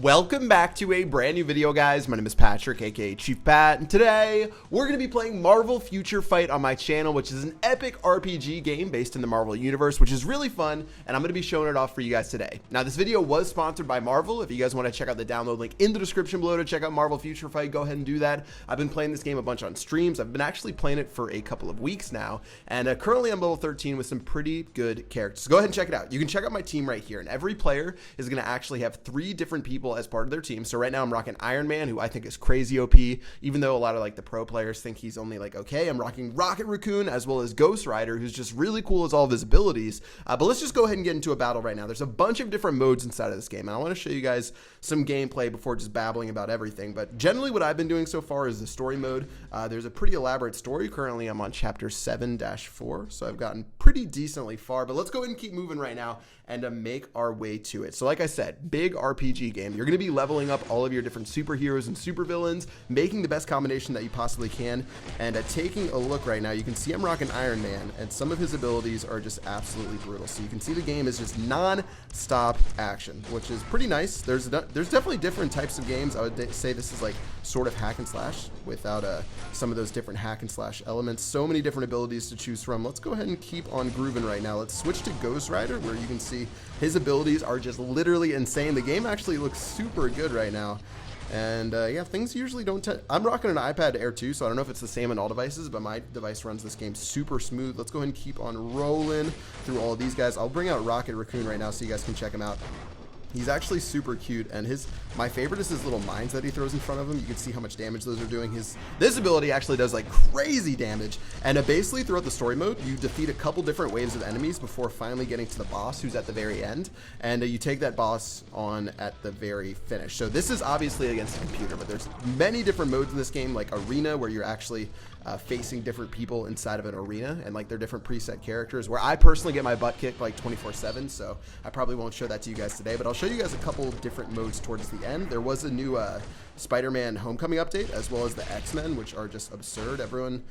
Welcome back to a brand new video, guys. My name is Patrick, aka Chief Pat, and today we're going to be playing Marvel Future Fight on my channel, which is an epic RPG game based in the Marvel universe, which is really fun, and I'm going to be showing it off for you guys today. Now, this video was sponsored by Marvel. If you guys want to check out the download link in the description below to check out Marvel Future Fight, go ahead and do that. I've been playing this game a bunch on streams. I've been actually playing it for a couple of weeks now, and currently I'm level 13 with some pretty good characters. So go ahead and check it out. You can check out my team right here, and every player is going to actually have 3 different people as part of their team. So right now I'm rocking Iron Man, who I think is crazy OP, even though a lot of like the pro players think he's only like okay. I'm rocking Rocket Raccoon as well as Ghost Rider, who's just really cool as all of his abilities. But let's just go ahead and get into a battle right now. There's a bunch of different modes inside of this game, and I want to show you guys some gameplay before just babbling about everything. But generally what I've been doing so far is the story mode. There's a pretty elaborate story. Currently I'm on chapter 7-4, so I've gotten pretty decently far, but let's go ahead and keep moving right now and make our way to it. So like I said, big RPG game. You're going to be leveling up all of your different superheroes and supervillains, making the best combination that you possibly can. And taking a look right now, you can see I'm rocking Iron Man, and some of his abilities are just absolutely brutal. So you can see the game is just non-stop action, which is pretty nice. There's definitely different types of games. I would say this is like sort of hack and slash without some of those different hack and slash elements. So many different abilities to choose from. Let's go ahead and keep on grooving right now. Let's switch to Ghost Rider, where you can see his abilities are just literally insane. The game actually looks super good right now. And yeah, things usually don't I'm rocking an iPad Air 2, so I don't know if it's the same on all devices, but my device runs this game super smooth. Let's go ahead and keep on rolling through all of these guys. I'll bring out Rocket Raccoon right now so you guys can check him out. He's actually super cute, and my favorite is his little mines that he throws in front of him. You can see how much damage those are doing. This ability actually does like crazy damage, and basically throughout the story mode, you defeat a couple different waves of enemies before finally getting to the boss, who's at the very end, and you take that boss on at the very finish. So this is obviously against a computer, but there's many different modes in this game, like Arena, where you're actually facing different people inside of an arena, and like they're different preset characters, where I personally get my butt kicked like 24/7, so I probably won't show that to you guys today, but I'll show you guys a couple different modes towards the end. There was a new Spider-Man Homecoming update, as well as the X-Men, which are just absurd. Everyone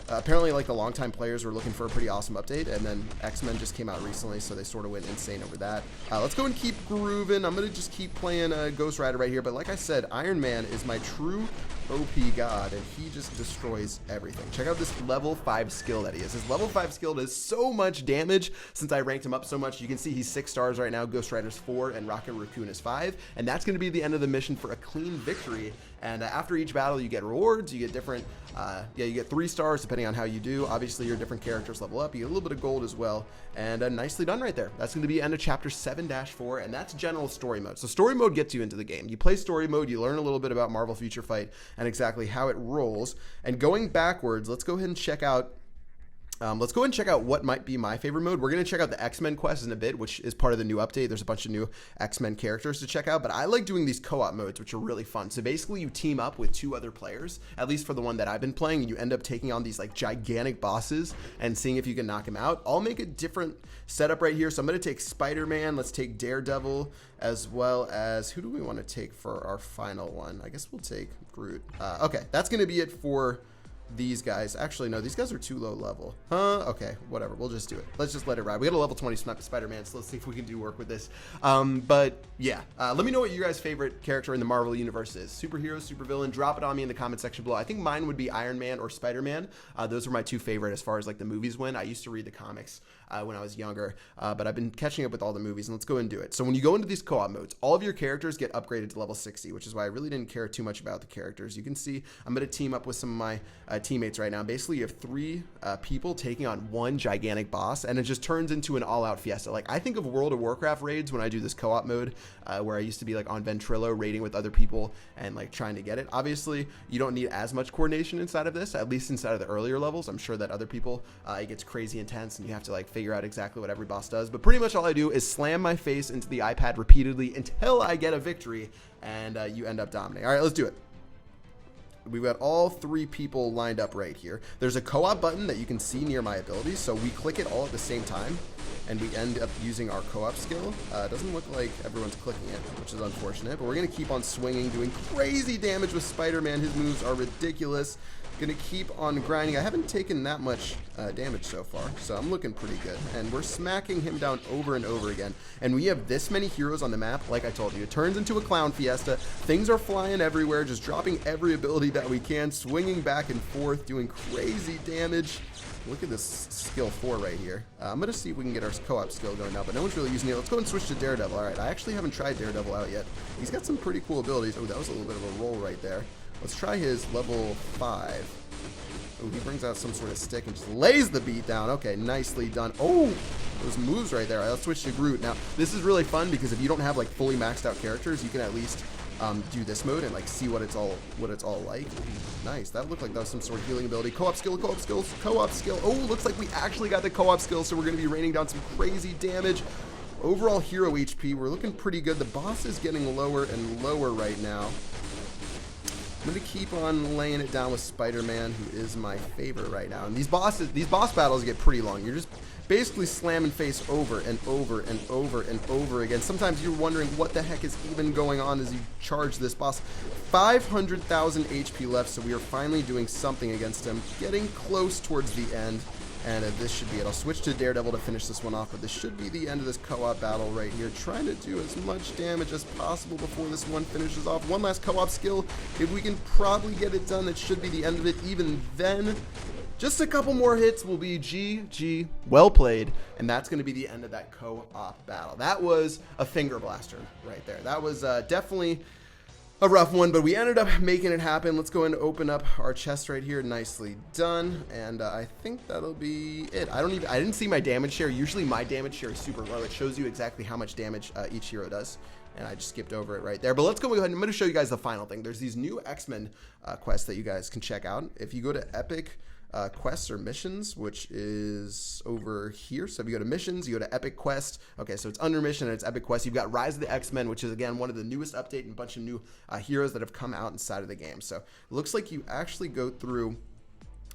apparently, like the longtime players, were looking for a pretty awesome update, and then X-Men just came out recently, so they sort of went insane over that. Let's go and keep grooving. I'm gonna just keep playing Ghost Rider right here, but like I said, Iron Man is my true OP god, and he just destroys everything. Check out this level 5 skill that he is. His level 5 skill does so much damage. Since I ranked him up so much, you can see he's 6 stars right now, Ghost Rider's 4, and Rocket Raccoon is 5, and that's going to be the end of the mission for a clean victory. And after each battle, you get rewards. You get different you get 3 stars depending on how you do. Obviously your different characters level up. You get a little bit of gold as well, and nicely done right there. That's going to be end of chapter 7-4, and that's general story mode. So story mode gets you into the game. You play story mode, you learn a little bit about Marvel Future Fight and exactly how it rolls. And going backwards, let's go ahead and check out what might be my favorite mode. We're going to check out the X-Men quest in a bit, which is part of the new update. There's a bunch of new X-Men characters to check out, but I like doing these co-op modes, which are really fun. So basically you team up with 2 other players, at least for the one that I've been playing, and you end up taking on these like gigantic bosses and seeing if you can knock them out. I'll make a different setup right here. So I'm going to take Spider-Man. Let's take Daredevil, as well as, who do we want to take for our final one? I guess we'll take Groot. Okay, that's going to be it for these guys. Actually, no, these guys are too low level. Okay, whatever. We'll just do it. Let's just let it ride. We got a level 20 Spider-Man, so let's see if we can do work with this. But yeah, let me know what your guys' favorite character in the Marvel universe is. Superhero, supervillain, drop it on me in the comment section below. I think mine would be Iron Man or Spider-Man. Those are my 2 favorite as far as like the movies went. I used to read the comics when I was younger, but I've been catching up with all the movies, and let's go and do it. So when you go into these co-op modes, all of your characters get upgraded to level 60, which is why I really didn't care too much about the characters. You can see I'm going to team up with some of my teammates right now. Basically, you have 3 people taking on 1 gigantic boss, and it just turns into an all-out fiesta. Like, I think of World of Warcraft raids when I do this co-op mode, where I used to be like on Ventrilo raiding with other people and like trying to get it. Obviously, you don't need as much coordination inside of this, at least inside of the earlier levels. I'm sure that other people, it gets crazy intense, and you have to like figure out exactly what every boss does. But pretty much all I do is slam my face into the iPad repeatedly until I get a victory, and you end up dominating. All right, let's do it. We've got all 3 people lined up right here. There's a co-op button that you can see near my abilities, so we click it all at the same time, and we end up using our co-op skill. It doesn't look like everyone's clicking it, which is unfortunate, but we're going to keep on swinging, doing crazy damage with Spider-Man. His moves are ridiculous. Gonna keep on grinding. I haven't taken that much damage so far, so I'm looking pretty good. And we're smacking him down over and over again. And we have this many heroes on the map, like I told you. It turns into a clown fiesta. Things are flying everywhere, just dropping every ability that we can, swinging back and forth, doing crazy damage. Look at this skill 4 right here. I'm going to see if we can get our co-op skill going now, but no one's really using it. Let's go and switch to Daredevil. All right, I actually haven't tried Daredevil out yet. He's got some pretty cool abilities. Oh, that was a little bit of a roll right there. Let's try his level 5. Oh, he brings out some sort of stick and just lays the beat down. Okay, nicely done. Oh, those moves right there. All right, let's switch to Groot. Now, this is really fun because if you don't have like fully maxed out characters, you can at least do this mode and like see what it's all like. Nice. That looked like that was some sort of healing ability. Co-op skill, co-op skills, co-op skill. Oh, looks like we actually got the co-op skill, so we're going to be raining down some crazy damage. Overall hero HP, we're looking pretty good. The boss is getting lower and lower right now. I'm going to keep on laying it down with Spider-Man, who is my favorite right now. And these boss battles get pretty long. You're just basically slamming face over and over and over and over again. Sometimes you're wondering what the heck is even going on as you charge this boss. 500,000 HP left, so we are finally doing something against him. Getting close towards the end. And this should be it. I'll switch to Daredevil to finish this one off, but this should be the end of this co-op battle right here. Trying to do as much damage as possible before this one finishes off. One last co-op skill. If we can probably get it done, that should be the end of it. Even then, just a couple more hits will be GG. Well played. And that's going to be the end of that co-op battle. That was a finger blaster right there. That was definitely a rough one, but we ended up making it happen. Let's go and open up our chest right here. Nicely done. And I think that'll be it. I didn't see my damage share. Usually my damage share is super low. It shows you exactly how much damage each hero does. And I just skipped over it right there. But let's go ahead. I'm going to show you guys the final thing. There's these new X-Men quests that you guys can check out. If you go to Epic quests or missions, which is over here. So if you go to missions, you go to Epic Quest. Okay, so it's under mission and it's Epic Quest. You've got Rise of the X-Men, which is again one of the newest update and a bunch of new heroes that have come out inside of the game. So it looks like you actually go through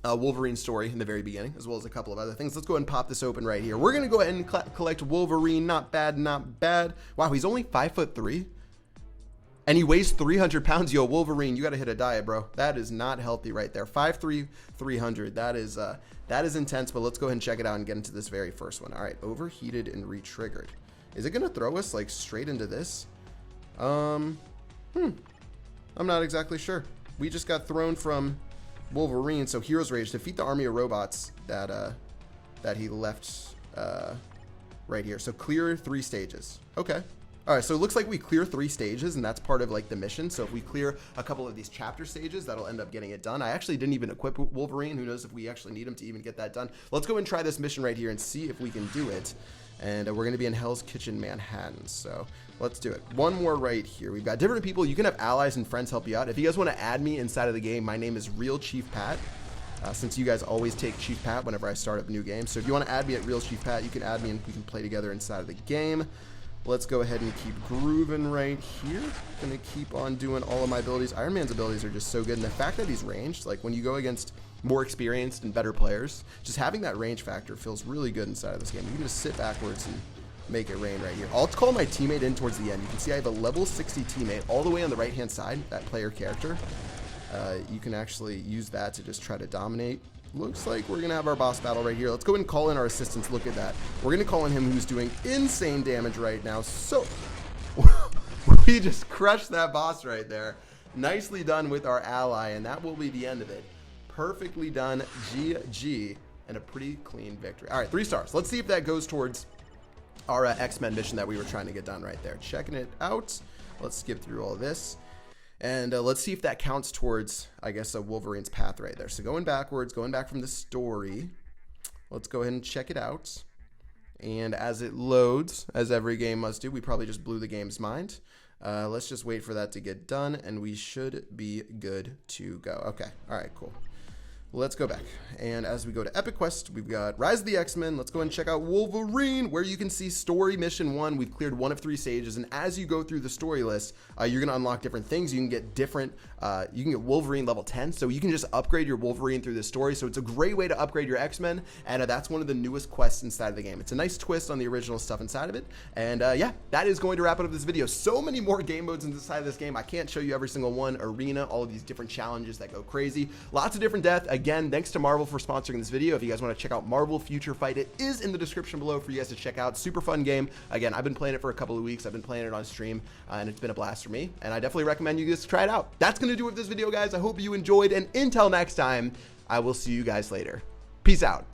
Wolverine's story in the very beginning, as well as a couple of other things. Let's go ahead and pop this open right here. We're gonna go ahead and collect Wolverine. Not bad, not bad. Wow, he's only 5'3". And he weighs 300 pounds. Yo, Wolverine, you got to hit a diet, bro. That is not healthy right there. 5'3", 300. That is intense, but let's go ahead and check it out and get into this very first one. All right, overheated and re-triggered. Is it going to throw us, like, straight into this? I'm not exactly sure. We just got thrown from Wolverine, so Hero's Rage. Defeat the army of robots that he left right here. So clear 3 stages. Okay. All right, so it looks like we clear 3 stages, and that's part of like the mission. So if we clear a couple of these chapter stages, that'll end up getting it done. I actually didn't even equip Wolverine. Who knows if we actually need him to even get that done. Let's go and try this mission right here and see if we can do it. And we're going to be in Hell's Kitchen, Manhattan. So let's do it. One more right here. We've got different people. You can have allies and friends help you out. If you guys want to add me inside of the game, my name is Real Chief Pat. Since you guys always take Chief Pat whenever I start up a new game. So if you want to add me at Real Chief Pat, you can add me and we can play together inside of the game. Let's go ahead and keep grooving right here. Gonna keep on doing all of my abilities. Iron Man's abilities are just so good. And the fact that he's ranged, like when you go against more experienced and better players, just having that range factor feels really good inside of this game. You can just sit backwards and make it rain right here. I'll call my teammate in towards the end. You can see I have a level 60 teammate all the way on the right-hand side, that player character. You can actually use that to just try to dominate. Looks like we're going to have our boss battle right here. Let's go and call in our assistants. Look at that. We're going to call in him who's doing insane damage right now. So we just crushed that boss right there. Nicely done with our ally, and that will be the end of it. Perfectly done. GG, and a pretty clean victory. All right, 3 stars. Let's see if that goes towards our X-Men mission that we were trying to get done right there. Checking it out. Let's skip through all this. And let's see if that counts towards, I guess, a Wolverine's path right there. So going backwards, going back from the story, let's go ahead and check it out. And as it loads, as every game must do, we probably just blew the game's mind. Let's just wait for that to get done, and we should be good to go. Okay, all right, cool. let's go back. And as we go to Epic Quest, we've got Rise of the X-Men. Let's go ahead and check out Wolverine, where you can see Story Mission 1. We've cleared 1 of 3 stages, and as you go through the story list, you're going to unlock different things. You can get you can get Wolverine level 10, so you can just upgrade your Wolverine through the story. So it's a great way to upgrade your X-Men, and that's one of the newest quests inside of the game. It's a nice twist on the original stuff inside of it. And yeah, that is going to wrap it up this video. So many more game modes inside of this game. I can't show you every single one. Arena, all of these different challenges that go crazy. Lots of different death. Again, thanks to Marvel for sponsoring this video. If you guys want to check out Marvel Future Fight, it is in the description below for you guys to check out. Super fun game. Again, I've been playing it for a couple of weeks. I've been playing it on stream, and it's been a blast for me. And I definitely recommend you guys try it out. That's going to do it with this video, guys. I hope you enjoyed, and until next time, I will see you guys later. Peace out.